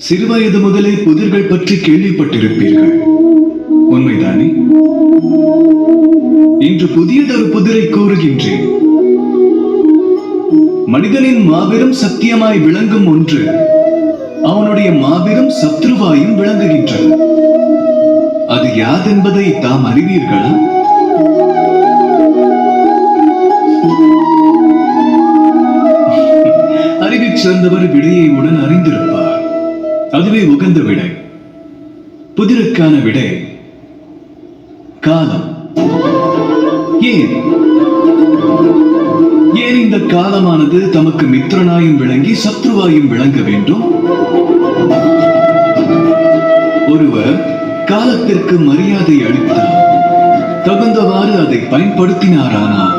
சிறுவயது முதலே புதிர்கள் பற்றி கேள்விப்பட்டிருப்பீர்கள், உண்மைதானே? இன்று புதியதொரு புதிரை கூறுகின்றேன். மனிதனின் மாபெரும் சத்தியமாய் விளங்கும் ஒன்று அவனுடைய மாபெரும் சத்ருவாயும் விளங்குகின்றது. அது யாதென்பதை தாம் அறிவீர்களா? அறிவில் சிறந்தவர் விடையை உடன் அறிந்திருப்பார். அதுவே உகந்த விடை. புதிருக்கான விடை காலம். ஏன் ஏன் இந்த காலமானது தமக்கு மித்திரனாயும் விளங்கி சத்ருவாயும் விளங்க வேண்டும்? ஒருவர் காலத்திற்கு மரியாதை அளித்தார், தகுந்தவாறு அதை பயன்படுத்தினாரானால்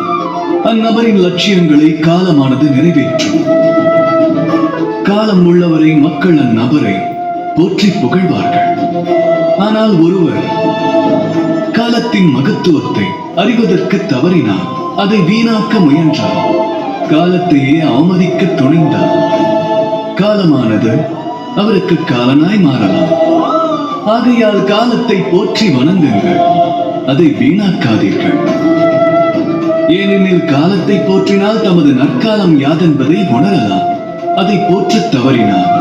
அந்நபரின் லட்சியங்களை காலமானது நிறைவேற்றும். காலம் உள்ளவரை மக்கள் அந்நபரை போற்றி புகழ்வார்கள். ஆனால் ஒருவர் காலத்தின் மகத்துவத்தை அறிவதற்கு தவறினார், அதை வீணாக்க முயன்றார், காலத்தையே அவமதிக்க துணிந்தார், காலமானது அவருக்கு காலனாய் மாறலாம். ஆகையால் காலத்தை போற்றி வணங்குங்கள், அதை வீணாக்காதீர்கள். ஏனெனில் காலத்தை போற்றினால் தமது நற்காலம் யாதென்பதை உணரலாம். அதை போற்றத் தவறினார்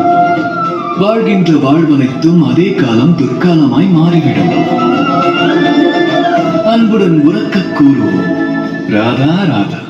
வாழ்கின்ற வாழ்வனைத்தும் அதே காலம் துர்காலமாய் மாறிவிடும். அன்புடன் உறக்க கூறுவோம், ராதா ராதா.